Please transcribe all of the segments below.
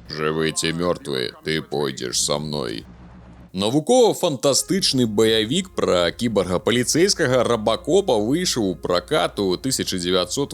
Живы ці мёртвы, ты пойдзеш са мной. Навукова-фантастычны баявік пра кібарга-паліцэйскага Рабакопа выйшаў у пракат у 1987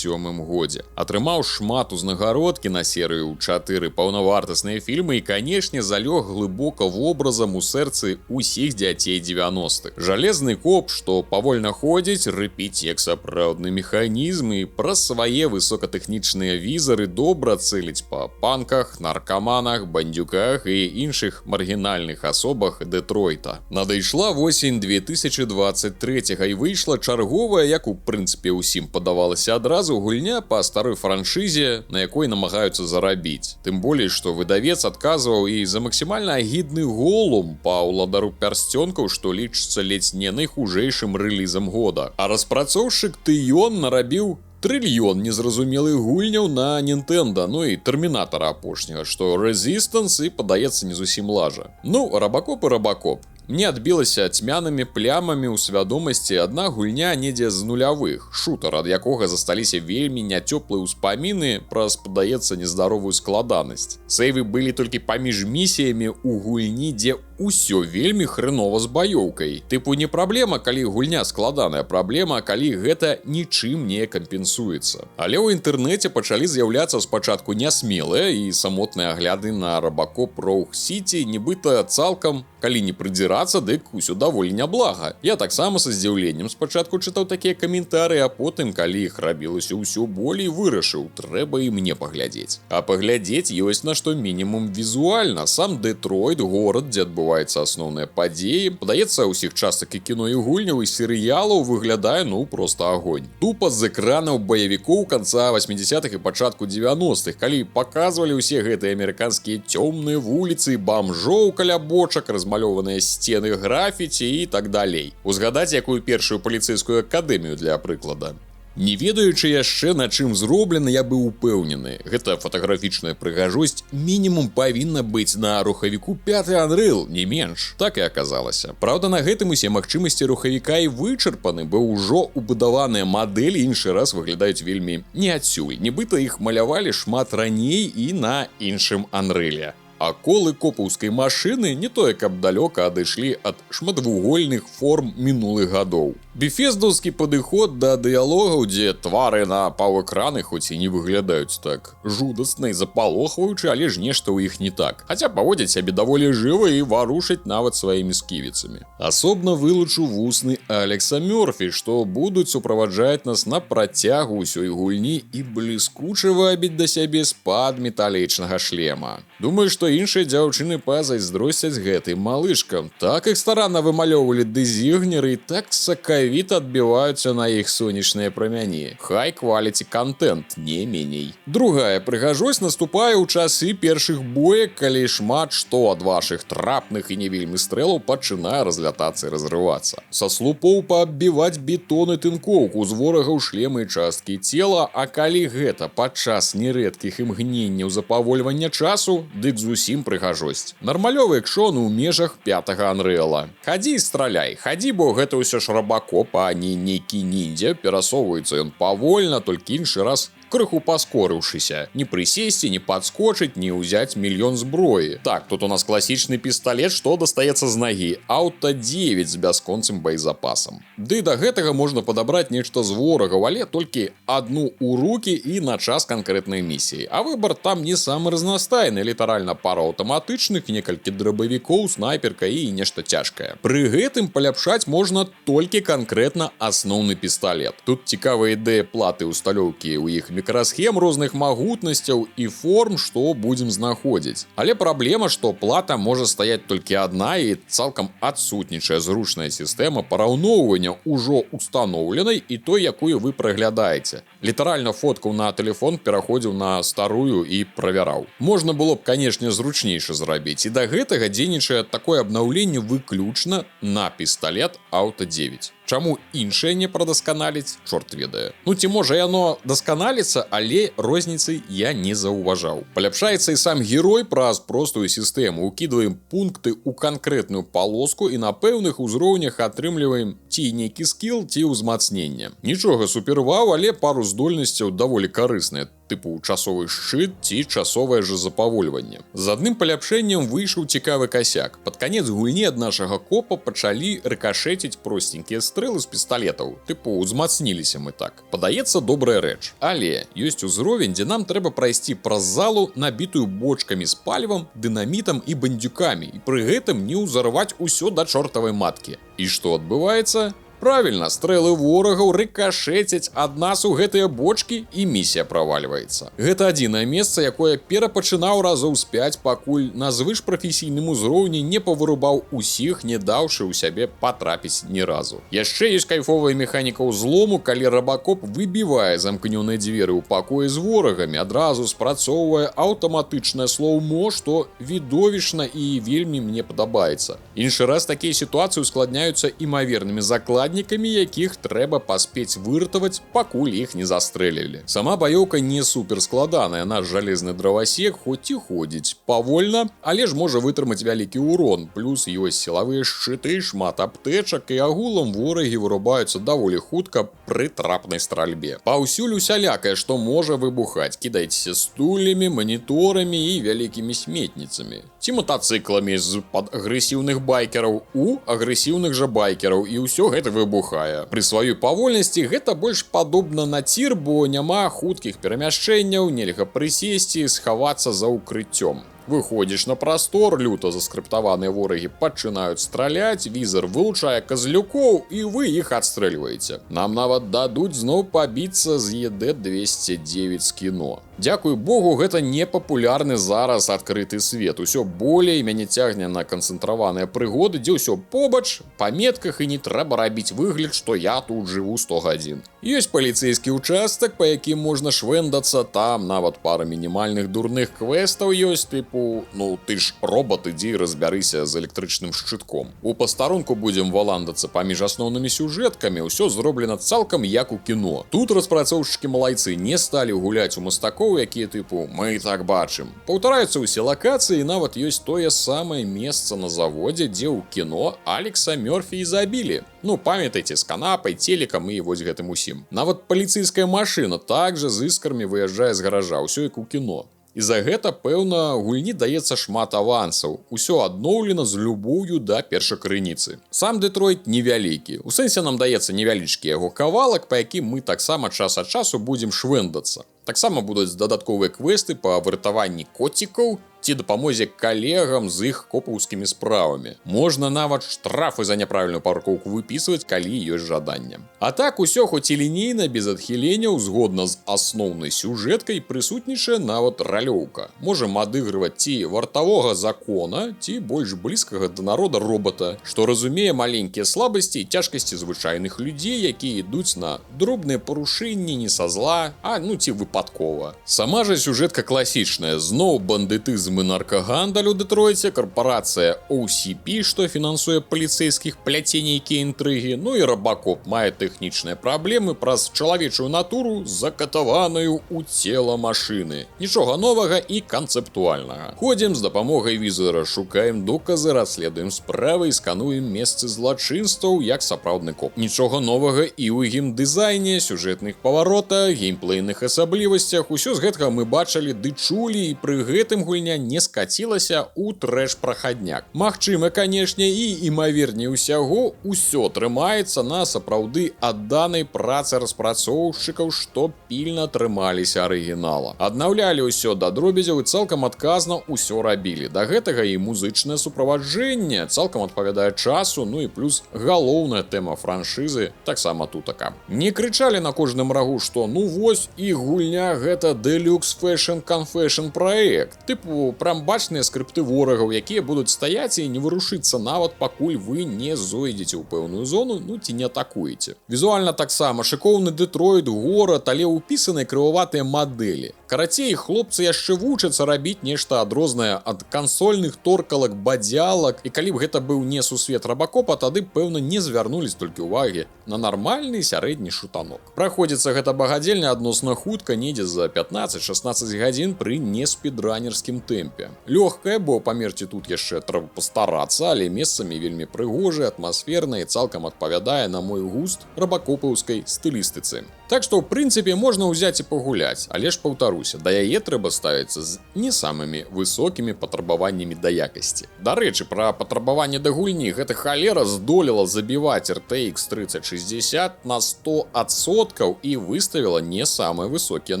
годзе. Атрымаў шмат узнагарод кінасерыю 4 паўнавартасныя фільмы і, канешне, залёг глыбока вобразам у сэрцы ўсіх дзяцей 90-х. Жалезны коп, што павольна ходзіць, рыпіць як сапраўдны механізм і праз свае высокатэхнічныя візары добра цэліць па панках, наркаманах, бандюках і іншых маргінальных асобах Дэтройта. Надышла восень 2023 і выйшла чарговая, як у прынцыпе ўсім падавалася адразу, гульня па старой франшызе, на якой намагаюцца зарабіць. Тым болей, што выдавец адказваў і за максімальна агідны голум па ўладару пярсцёнкаў, што лічыцца ледзь не найхужэйшым рэлізам года. А распрацоўшчык Тыён нарабіў трыльён незразумелых гульняў на Nintendo, ну і Тэрмінатара апошняга, што Resistance і падаецца не зусім лажа. Ну, Рабакоп і Рабакоп. Мне адбілася цьмянымі плямамі ў свядомасці адна гульня недзе з нулявых, шутар, ад якога засталіся вельмі няцёплыя ўспаміны праз, падаецца, нездаровую складанасць. Сейвы былі толькі паміж місіямі ў гульні, дзе усё вельмі хрэнова з баёўкай. Тыпу не праблема, калі гульня складаная, праблема, калі гэта нічым не кампенсуецца. Але ў інтэрнэце пачалі з'яўляцца спачатку нясмелыя і самотныя агляды на Рабакоп Роуг Сіці, нібыта цалкам, калі не прыдзірацца, дык усё даволі няблага. Я таксама са здзіўленнем спачатку чытаў такія каментары, а потым, калі іх рабілася ўсё болей, вырашыў, трэба і мне паглядзець. А паглядзець ёсць на што мінімум візуальна. Сам Дэтройт, горад, дзе адбываецца асноўныя падзеі, падаецца, ўсіх частак і кіно і гульняў і серыялаў выглядае, ну, проста агонь. Тупа з экранаў баявікоў канца 80-х і пачатку 90-х, калі паказвалі ўсе гэтыя амерыканскія цёмныя вуліцы, бамжоў каля бочак, размалёваныя сцены графіці і так далей. Узгадаць якую першую паліцэйскую акадэмію для прыклада. Не ведаючы яшчэ, на чым зроблена, я быў упэўнены. Гэта фатаграфічная прыгажосць мінімум павінна быць на рухавіку 5 Unreal, не менш. Так і аказалася. Праўда, на гэтым усе магчымасці рухавіка і вычарпаны, бо ўжо убудаваныя мадэлі іншы раз выглядаюць вельмі не адсюль. Нібыта іх малявалі шмат раней і на іншым Unreal. А колы копаўскай машыны не тое, каб далёка адышлі ад шматвугольных форм мінулых гадоў. Бефездаўскі падыход да дыялогаў, дзе твары на паўэкраны хоць і не выглядаюць так жудасна і запалохваючы, але ж нешта ў іх не так. Хаця паводзяць сябе даволі жыва і варушаць нават сваімі сківіцамі. Асобна вылучу вусны Алекса Мёрфі, што будуць суправаджаць нас на працягу ўсёй гульні і бліскуча вабіць да сябе з-пад металічнага шлема. Думаю, што іншыя дзяўчыны пазайздросцяць гэтым малышкам. Так іх старанна вымалёвалі дызігнеры і так сакавіта адбіваюцца на іх сонечныя прамяні. Хай-кваліці контент, не меней. Другая прыгажосць наступае ў часы першых боек, калі шмат што ад вашых трапных і не вельмі стрэлаў пачынае разлятацца і разрывацца. Са слупоў пааббіваць бетон і тынкоўку з ворагаў шлемы і часткі цела, а калі гэта падчас нерэдкіх імгненняў запавольвання часу, дык зусім прыгажосць. Нармалёвы экшон у межах 5-га Unreal. Хадзі і страляй, хадзі, бо гэта ўсё ж Рабакоп, а не нейкі ніндзя. Перасоўваецца ён павольна, толькі іншы раз крыху паскорыўшыся. Не прысесці, не падскочыць, не ўзяць мільён зброі. Так, тут у нас класічны пісталет, што дастаецца з нагі. Аута 9 з бясконцым боезапасам. Ды да гэтага можна падабраць нешта з ворагаў, але толькі адну ў рукі і на час канкрэтнай місіі. А выбар там не самы разнастайны, літаральна пара аўтаматычных, некалькі драбавікоў, снайперка і нешта цяжкае. Пры гэтым паляпшаць можна толькі канкрэтна асноўны пісталет. Тут цікавая ідэя платы ўсталёўкі ў іх мікрасхем розных магутнасцяў і форм, што будзем знаходзіць. Але праблема, што плата можа стаяць толькі адна і цалкам адсутнічае зручная сістэма параўноўвання ўжо устаноўленай і той, якую вы праглядаеце. Літаральна фоткаў на тэлефон пераходзіў на старую і правяраў. Можна было б, канешне, зручнейша зрабіць. І да гэтага дзейнічае такое абнаўленне выключна на пісталет Аута 9. Чаму іншае не прадасканаліць, чорт ведае. Ну ці можа яно дасканаліцца, але розніцы я не заўважаў. Паляпшаецца і сам герой праз простую сістэму. Укідваем пункты ў канкрэтную палоску і на пэўных узроўнях атрымліваем ці нейкі скіл, ці ўзмацненне. Нічога супервау, але пару здольнасцяў даволі карысныя. тыпу часовы шчыт ці часовае ж запавольванне. З адным паляпшэннем выйшаў цікавы касяк. Пад канец гульні ад нашага копа пачалі рыкашэціць просценькія стрэлы з пісталетаў. Тыпу узмацніліся мы так. Падаецца, добрая рэч. Але ёсць узровень, дзе нам трэба прайсці праз залу, набітую бочкамі з палівам, дынамітам і бандюкамі, і пры гэтым не ўзарваць усё да чортавай маткі. І што адбываецца? Правильно, стрэлы ворагаў рыкашэцяць ад нас у гэтыя бочкі і місія правальваецца. Гэта адзінае месца, якое перапачынаў разоў з 5, пакуль на звышпрафесійным узроўні не павырубаў усіх, не даўшы ў сябе патрапіць ні разу. Яшчэ ёсць кайфовая механіка ўзлому, калі рабакоп выбівае замкнёныя дзверы ў пакоі з ворагамі, адразу спрацоўвае аўтаматычнае слоўмо, што відовішна і вельмі мне падабаецца. Іншы раз такія сітуацыі ускладняюцца імавернымі закладнікамі, якіх трэба паспець выратаваць, пакуль іх не застрэлілі. Сама баёўка не супер складаная, наш жалезны дровасек хоць і ходзіць павольна, але ж можа вытрымаць вялікі ўрон, плюс ёсць сілавыя шчыты, шмат аптэчак і агулам ворагі вырубаюцца даволі хутка пры трапнай стральбе. Паўсюль усялякае, што можа выбухаць, кідайцеся стульямі, маніторамі і вялікімі сметніцамі. Ці матацыкламі з-пад агрэсіўных байкераў у агрэсіўных жа байкераў, і ўсё гэта выбухае. Пры сваёй павольнасці гэта больш падобна на цір, бо няма хуткіх перамяшчэнняў, нельга прысесці, схавацца за ўкрыццём. Выходзіш на прастор, люта заскрыптаваныя ворагі пачынаюць страляць, візар вылучае казлюкоў, і вы іх адстрэльваеце. Нам нават дадуць зноў пабіцца з ЕД-209 з кіно. Дзякуй Богу, гэта не папулярны зараз адкрыты свет. Усё болей мяне цягне на канцэнтраваныя прыгоды, дзе ўсё побач, па метках, і не трэба рабіць выгляд, што я тут жыву 100 гадзін. Ёсць паліцэйскі участак, па якім можна швэндацца, там нават пара мінімальных дурных квестаў ёсць, тыпу, ну ты ж робот, ідзі разбярыся з электрычным шчытком. У пастарунку будзем валандацца паміж асноўнымі сюжэткамі, ўсё зроблена цалкам як у кіно. Тут распрацоўшчыкі малайцы не сталі гуляць у мастакоў, якія тыпу мы так бачым. Паўтараюцца ўсе лакацыі, і нават ёсць тое самае месца на заводзе, дзе ў кіно Алекса Мёрфі і забілі. Ну, памятайце, з канапай, телекам і вось гэтым усім. Нават паліцэйская машына также з іскрамі выязджае з гаража, ўсё як у кіно. І за гэта, пэўна, гульні даецца шмат авансаў. Усё адноўлена з любоўю да першакрыніцы. Сам Дэтройт невялікі. У сэнсе нам даецца невялічкі яго кавалак, па якім мы таксама час ад часу будзем швэндацца. Таксама будуць дадатковыя квесты па выратаванні коцікаў ці дапамозе калегам з іх копаўскімі справамі. Можна нават штрафы за няправільную паркоўку выпісваць, калі ёсць жаданне. А так усё хоць і лінейна, без адхіленняў, згодна з асноўнай сюжэткай, прысутнічае нават ралёўка. Можам адыгрываць ці вартавога закона, ці больш блізкага да народа робота, што разумее маленькія слабасці і цяжкасці звычайных людзей, якія ідуць на дробныя парушэнні не са зла, а ну ці выпадкова. Сама жа сюжэтка класічная, зноў бандытызм і наркагандаль у Дэтройце, карпорацыя OCP, што фінансуе паліцэйскіх пляценейкі інтрыгі, ну і рабакоп мае тэхнічныя праблемы праз чалавечую натуру, закатаваную ў цела машыны. Нічога новага і канцэптуальнага. Ходзім з дапамогай візара, шукаем доказы, расследуем справы і скануем месцы злачынстваў як сапраўдны коп. Нічога новага і ў геймдызайне, сюжэтных паваротах, геймплейных асаблівасцях. Усё з гэтага мы бачылі ды чулі, і пры гэтым гульня не скацілася ў трэш-прахадняк. Магчыма, канешне, і імаверней усяго, усё трымаецца на сапраўды адданай працы распрацоўшчыкаў, што пільна трымаліся арыгінала. Аднаўлялі ўсё да дробязяў і цалкам адказна ўсё рабілі. Да гэтага і музычнае суправаджэнне цалкам адпавядае часу, ну і плюс галоўная тэма франшызы таксама тутака. Не крычалі на кожным рагу, што ну вось і гульня гэта Deluxe Fashion Confession праект. Тыпу прям бачныя скрыпты ворагаў, якія будуць стаяць і не вырушыцца нават пакуль вы не зойдзеце ў пэўную зону, ну ці не атакуеце. Візуальна таксама шыкоўны Дэтройт, горад, але ўпісаныя крываватыя мадэлі. Карацей, хлопцы яшчэ вучацца рабіць нешта адрознае ад кансольных торкалак, бадзялак, і калі б гэта быў не сусвет Рабакопа, тады пэўна не звярнулись толькі ўвагі на нармальны сярэдні шутанок. Праходзіцца гэта багадзельня адносна хутка, недзе за 15-16 гадзін пры неспідранерскім тэмпе. Лёгкая, бо памерці тут яшчэ трэба пастарацца, але месцамі вельмі прыгожая, атмасферная і цалкам адпавядае на мой густ рабакопаўскай стылістыцы. Так што, ў прынцыпе, можна ўзяць і пагуляць, але ж паўтаруся, да яе трэба ставіцца з не самымі высокімі патрабаваннямі да якасці. Дарэчы, пра патрабаванне да гульні, гэта халера здолела забіваць RTX 3060 на 100% і выставіла не самыя высокія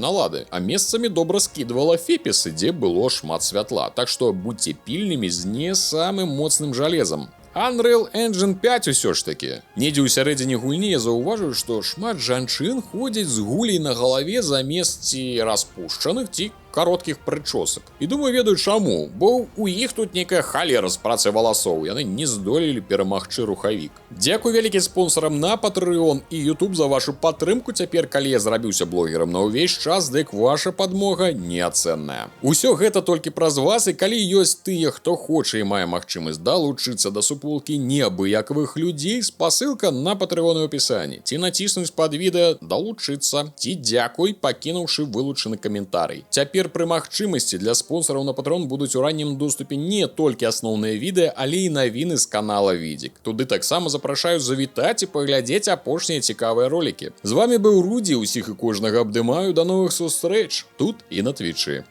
налады, а месцамі добра скідвала фепісы, дзе было шмат святла, так што будьце пільнымі з не самым моцным жалезам. Unreal Engine 5 усё ж такі. Недзе ў сярэдзіне гульні я заўважыў, што шмат жанчын ходзяць з гуляй на галаве замест ці распушчаных, ці кароткіх прычосак. І думаю, ведаю чаму, бо у іх тут некая халера з працай валасоў, яны не здолелі перамагчы рухавік. Дзякуй вялікі спонсорам на Patreon і YouTube за вашу падтрымку. Цяпер, калі я зрабіўся блогерам на ўвесь час, дык ваша падмога неацэнная. Усё гэта толькі праз вас, і калі ёсць тыя, хто хоча і мае магчымасць далучыцца да суполкі неабыякавых людзей, спасылка на Patreon у апісанні. Ці націснуць пад відэа далучыцца, ці дзякуй, пакінуўшы вылучаны каментарый. Цяпер пры магчымасці для спонсораў на Patreon будуць у раннім доступе не толькі асноўныя відэа, але і навіны з канала Відзік. Туды таксама запрашаю завітаць і паглядзець апошнія цікавыя ролікі. З вами быў Руді, усіх і кожнага абдымаю, да новых сустрэч тут і на Твічы.